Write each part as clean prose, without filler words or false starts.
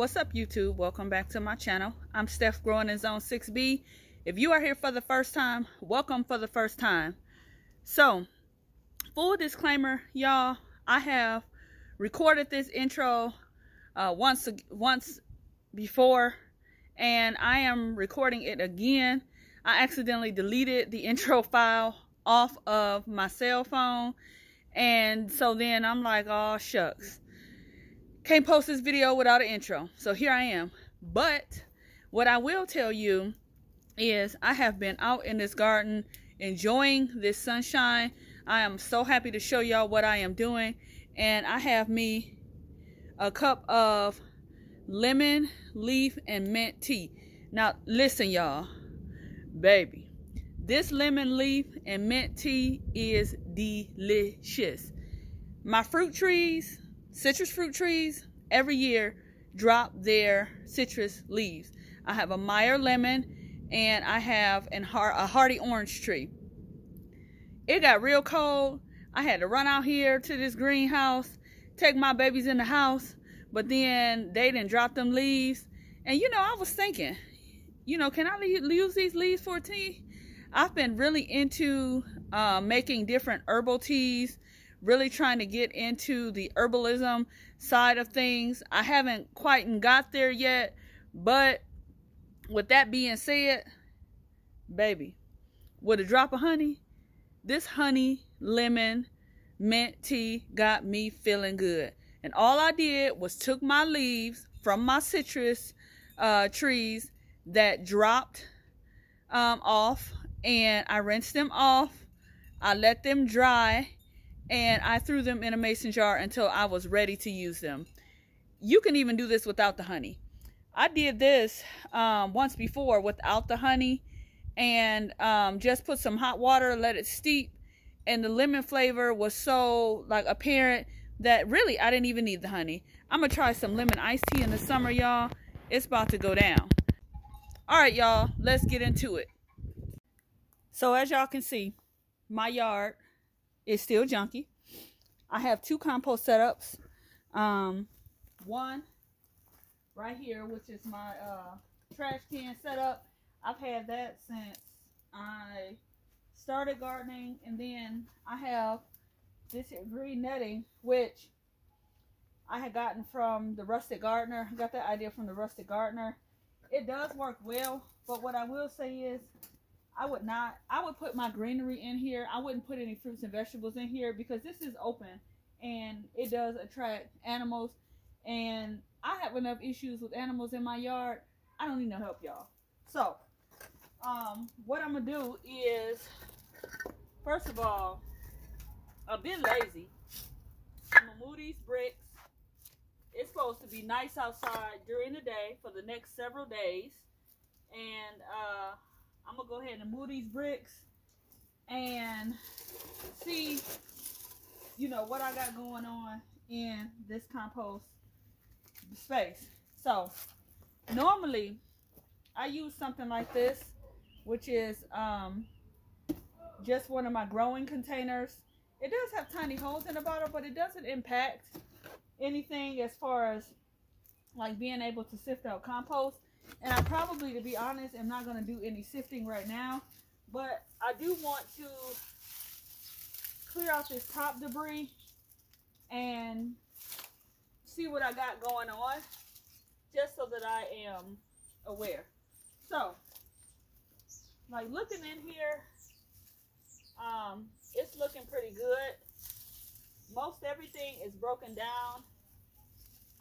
What's up, YouTube? Welcome back to my channel. I'm Steph, growing in Zone 6B. If you are here for the first time, welcome for the first time. So, full disclaimer, y'all, I have recorded this intro once before, and I am recording it again. I accidentally deleted the intro file off of my cell phone, and so then I'm like, oh shucks, can't post this video without an intro. So here I am. But what I will tell you is I have been out in this garden enjoying this sunshine. I am so happy to show y'all what I am doing. And I have me a cup of lemon, leaf, and mint tea. Now listen, y'all, baby, this lemon, leaf, and mint tea is delicious. My fruit trees, citrus fruit trees, every year drop their citrus leaves. I have a Meyer lemon and I have a hardy orange tree. It got real cold. I had to run out here to this greenhouse, take my babies in the house, but then they didn't drop them leaves. And you know, I was thinking, you know, can I use these leaves for tea? I've been really into making different herbal teas, really trying to get into the herbalism side of things. I haven't quite got there yet, but with that being said, baby, with a drop of honey, this honey lemon mint tea got me feeling good. And all I did was took my leaves from my citrus trees that dropped off, and I rinsed them off. I let them dry, and I threw them in a mason jar until I was ready to use them. You can even do this without the honey. I did this once before without the honey, and just put some hot water, let it steep, and the lemon flavor was so apparent that really I didn't even need the honey. I'm gonna try some lemon iced tea in the summer, y'all. It's about to go down. All right, y'all, let's get into it. So as y'all can see, my yard is still junky. I have two compost setups. One right here, which is my trash can setup. I've had that since I started gardening, and then I have this green netting, which I had gotten from the Rustic Gardener. I got that idea from the Rustic Gardener. It does work well, but what I will say is I would put my greenery in here. I wouldn't put any fruits and vegetables in here because this is open and it does attract animals, and I have enough issues with animals in my yard. I don't need no help, y'all. So what I'm gonna do is, first of all, I've been lazy. I'm gonna move these bricks. It's supposed to be nice outside during the day for the next several days, and I'm gonna go ahead and move these bricks and see, you know, what I got going on in this compost space. So normally I use something like this, which is just one of my growing containers. It does have tiny holes in the bottom, but it doesn't impact anything as far as like being able to sift out compost. And I probably, to be honest, am not going to do any sifting right now, but I do want to clear out this top debris and see what I got going on, just so that I am aware. So, like, looking in here, it's looking pretty good. Most everything is broken down.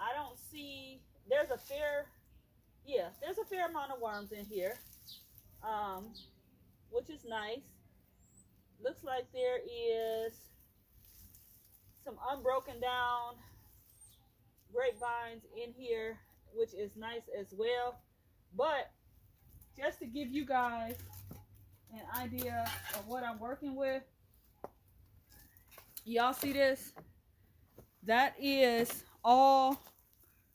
I don't see, there's a fair amount of worms in here, which is nice. Looks like there is some unbroken down grapevines in here, which is nice as well. But just to give you guys an idea of what I'm working with, y'all see this? That is all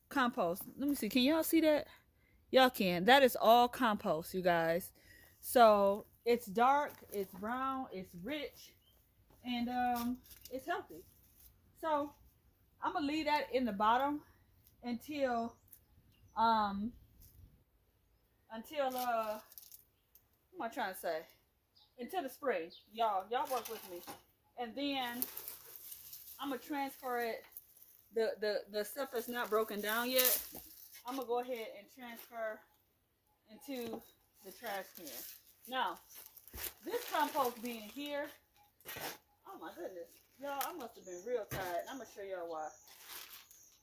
compost. Let me see, can y'all see that? Y'all can. That is all compost, you guys. So it's dark, it's brown, it's rich, and it's healthy. So I'm gonna leave that in the bottom until until what am I trying to say? Until the spring. Y'all work with me. And then I'm gonna transfer it, the stuff that's not broken down yet, I'm gonna go ahead and transfer into the trash can. Now, this compost being here, oh my goodness, y'all, I must have been real tired. I'm gonna show y'all why.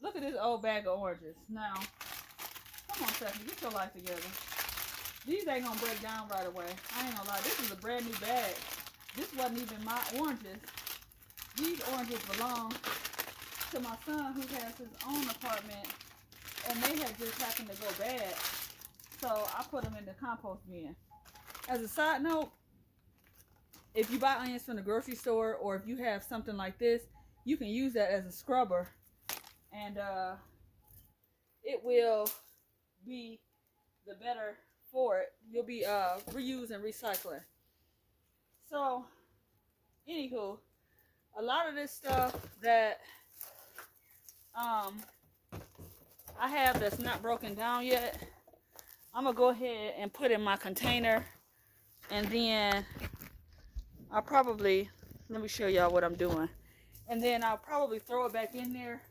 Look at this old bag of oranges. Now, come on, Stephanie, get your life together. These ain't gonna break down right away. I ain't gonna lie, this is a brand new bag. This wasn't even my oranges. These oranges belong to my son, who has his own apartment, and they had just happened to go bad. So I put them in the compost bin. As a side note, if you buy onions from the grocery store, or if you have something like this, you can use that as a scrubber, and it will be the better for it. You'll be reusing and recycling. So, anywho, a lot of this stuff that I have that's not broken down yet, I'm gonna go ahead and put in my container, and then I'll probably, let me show y'all what I'm doing, and then I'll probably throw it back in there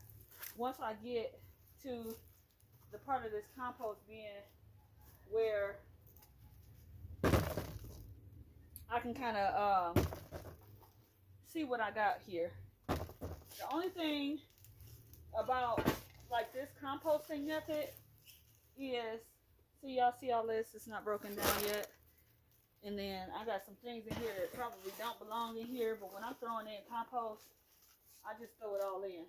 once I get to the part of this compost bin where I can kind of see what I got here. The only thing about like this composting method is, see, y'all see all this, it's not broken down yet. And then I got some things in here that probably don't belong in here, but when I'm throwing in compost, I just throw it all in.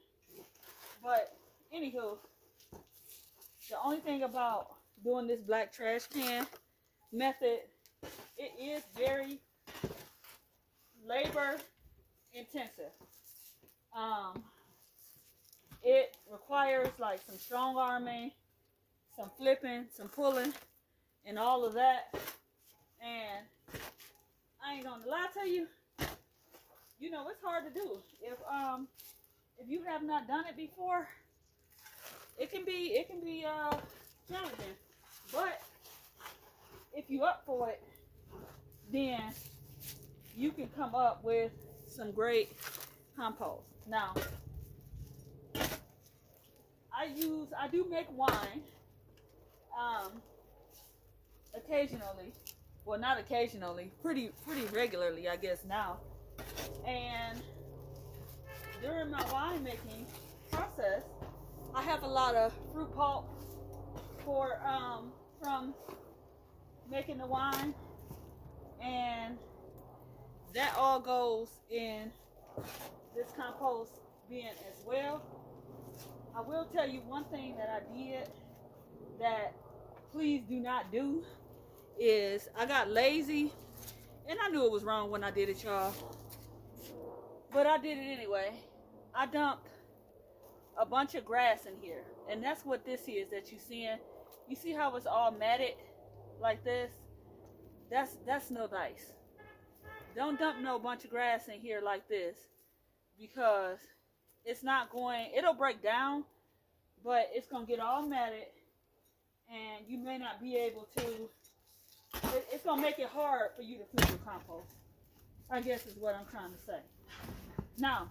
But anywho, the only thing about doing this black trash can method, it is very labor intensive. It requires like some strong arming, some flipping, some pulling, and all of that. And I ain't gonna lie to you, you know, it's hard to do. If you have not done it before, it can be challenging. But if you up for it, then you can come up with some great compost. Now, I do make wine occasionally. Well, not occasionally, pretty regularly, I guess now. And during my wine making process, I have a lot of fruit pulp for from making the wine, and that all goes in this compost bin as well. I will tell you one thing that I did that please do not do is I got lazy, and I knew it was wrong when I did it, y'all, but I did it anyway. I dumped a bunch of grass in here, and that's what this is that you're seeing. You see how it's all matted like this? That's no dice. Don't dump no bunch of grass in here like this, because it's not going, it'll break down, but it's gonna get all matted, and you may not be able to, it's gonna make it hard for you to flip your compost, I guess is what I'm trying to say. Now,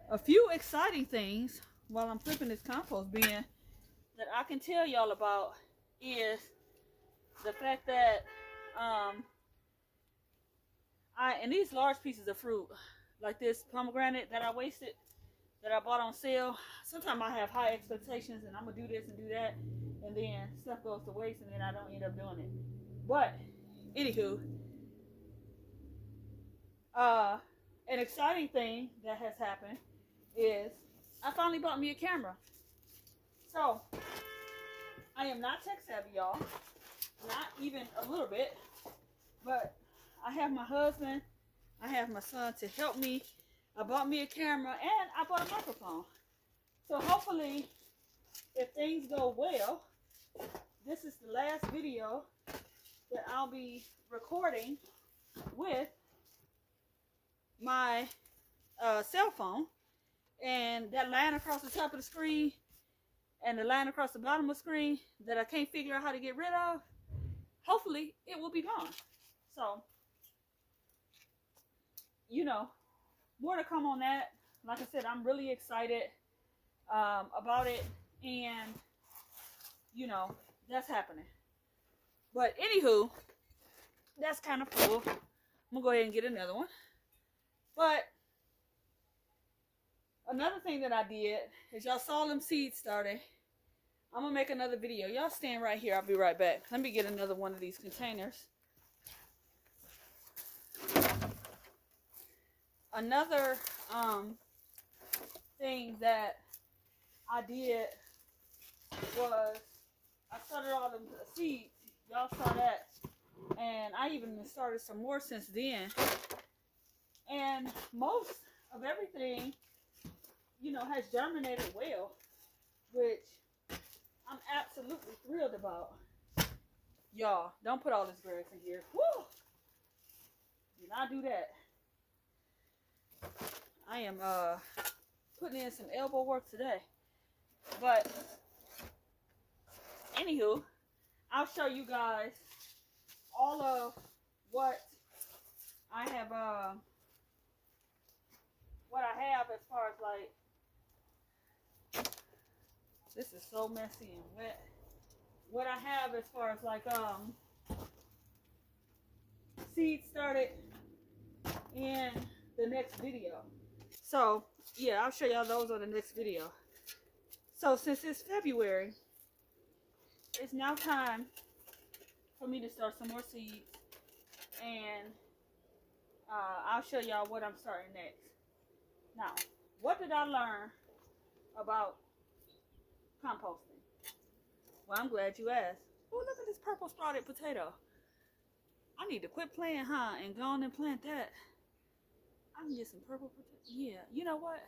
a few exciting things while I'm flipping this compost bin that I can tell y'all about is the fact that and these large pieces of fruit, like this pomegranate that I wasted, that I bought on sale, sometimes I have high expectations and I'm gonna do this and do that, and then stuff goes to waste and then I don't end up doing it. But anywho, an exciting thing that has happened is I finally bought me a camera. So I am not tech savvy, y'all, not even a little bit, but I have my husband, I have my son to help me. I bought me a camera and I bought a microphone. So hopefully, if things go well, this is the last video that I'll be recording with my cell phone, and that line across the top of the screen and the line across the bottom of the screen that I can't figure out how to get rid of, hopefully it will be gone. So, you know, more to come on that. Like I said, I'm really excited about it, and you know, that's happening. But anywho, that's kind of full. I'm gonna go ahead and get another one. But another thing that I did is, y'all saw them seeds started. I'm gonna make another video. Y'all stand right here. I'll be right back. Let me get another one of these containers. Another thing that I did was I started all the seeds. Y'all saw that. And I even started some more since then. And most of everything, you know, has germinated well, which I'm absolutely thrilled about. Y'all, don't put all this grass in here. Woo! Do not do that. I am putting in some elbow work today. But anywho, I'll show you guys all of what I have as far as, like, this is so messy and wet. What I have as far as, like, seeds started in the next video. So yeah, I'll show y'all those on the next video. So since it's February, it's now time for me to start some more seeds, and I'll show y'all what I'm starting next. Now, what did I learn about composting? Well, I'm glad you asked. Oh, look at this purple sprouted potato. I need to quit playing, huh, and go on and plant that. I can get some purple potato. Yeah, you know what?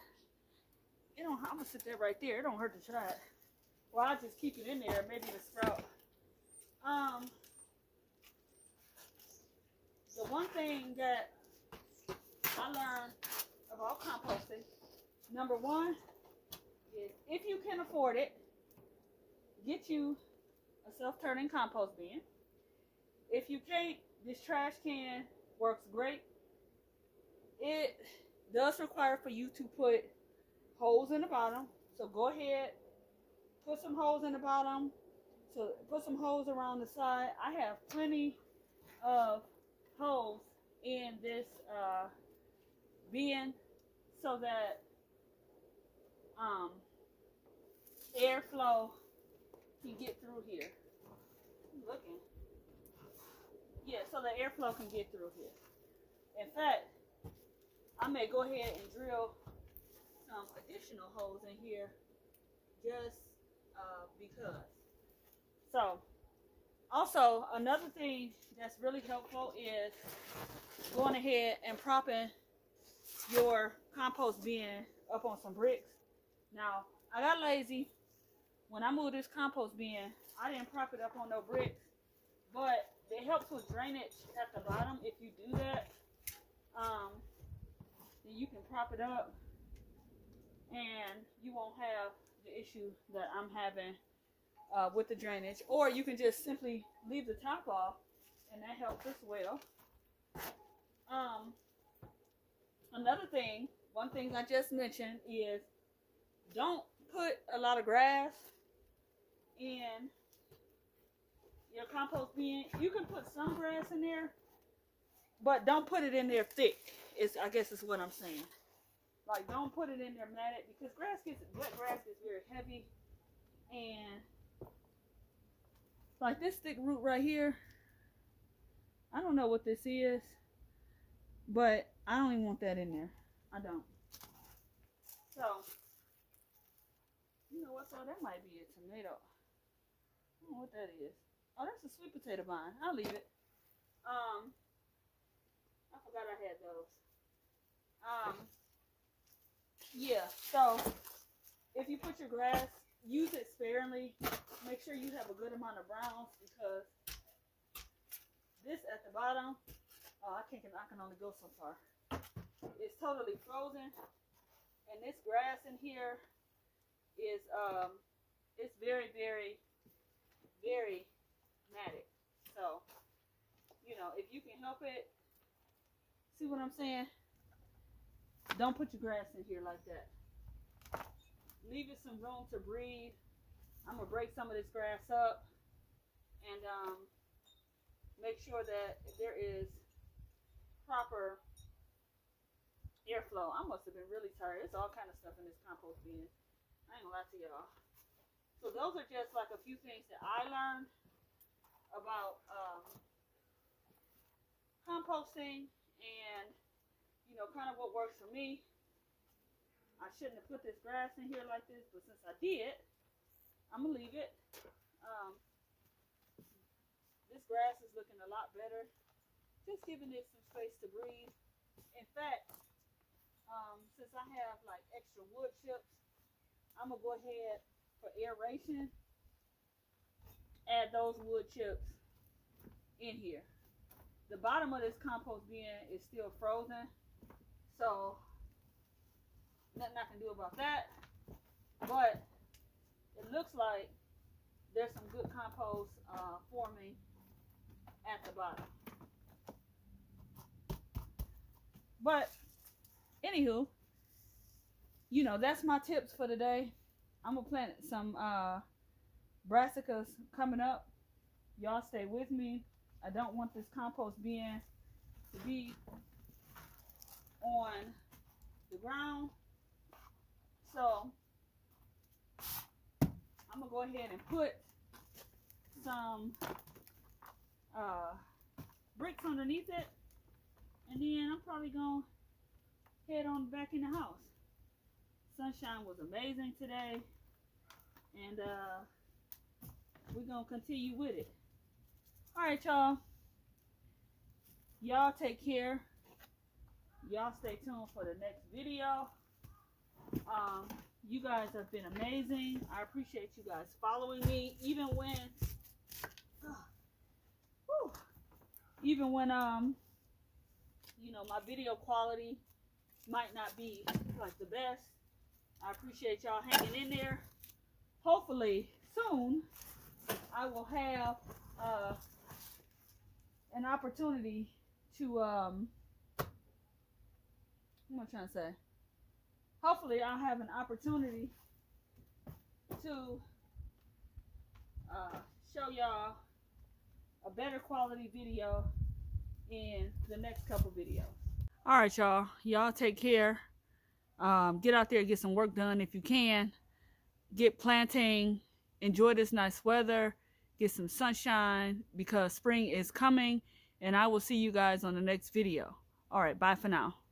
I'm gonna sit there right there. It don't hurt to try it. Well, I'll just keep it in there. Maybe it'll sprout. The one thing that I learned about composting, number one, is if you can afford it, get you a self-turning compost bin. If you can't, this trash can works great. It does require for you to put holes in the bottom. So go ahead, put some holes in the bottom. So put some holes around the side. I have plenty of holes in this bin so that airflow can get through here. I'm looking. Yeah, so the airflow can get through here. In fact, I may go ahead and drill some additional holes in here just because. So, also, another thing that's really helpful is going ahead and propping your compost bin up on some bricks. Now, I got lazy. When I moved this compost bin, I didn't prop it up on no bricks, but it helps with drainage at the bottom. If you do that, then you can prop it up and you won't have the issue that I'm having with the drainage. Or you can just simply leave the top off, and that helps as well. Another thing, one thing I just mentioned is don't put a lot of grass in your compost bin. You can put some grass in there, but don't put it in there thick. I guess is what I'm saying. Like, don't put it in there matted, because wet grass gets very heavy. And like this thick root right here, I don't know what this is, but I don't even want that in there. I don't. So, you know what? So that might be a tomato. I don't know what that is. Oh, that's a sweet potato vine. I'll leave it. I forgot I had those. Yeah, so if you put your grass, use it sparingly. Make sure you have a good amount of browns, because this at the bottom, I can only go so far. It's totally frozen, and this grass in here is it's very, very, very matted. So, you know, if you can help it, see what I'm saying? Don't put your grass in here like that. Leave it some room to breathe. I'm gonna break some of this grass up and make sure that there is proper airflow. I must have been really tired. There's all kind of stuff in this compost bin. I ain't gonna lie to y'all. So those are just like a few things that I learned about composting and, you know, kind of what works for me. I shouldn't have put this grass in here like this, but since I did, I'm gonna leave it. This grass is looking a lot better. Just giving it some space to breathe. In fact, since I have like extra wood chips, I'm gonna go ahead for aeration, add those wood chips in here. The bottom of this compost bin is still frozen, so nothing I can do about that. But it looks like there's some good compost forming at the bottom. But anywho, you know, that's my tips for today. I'm gonna plant some brassicas coming up. Y'all stay with me. I don't want this compost bin to be on the ground, so I'm gonna go ahead and put some bricks underneath it, and then I'm probably gonna head on back in the house. Sunshine was amazing today, and we're gonna continue with it. All right, y'all. Y'all take care. Y'all stay tuned for the next video. You guys have been amazing. I appreciate you guys following me, even when you know, my video quality might not be like the best. I appreciate y'all hanging in there. Hopefully soon I will have an opportunity to what am I trying to say? Hopefully I'll have an opportunity to show y'all a better quality video in the next couple videos. All right, y'all. Y'all take care. Get out there, get some work done if you can. Get planting. Enjoy this nice weather. Get some sunshine because spring is coming. And I will see you guys on the next video. All right, bye for now.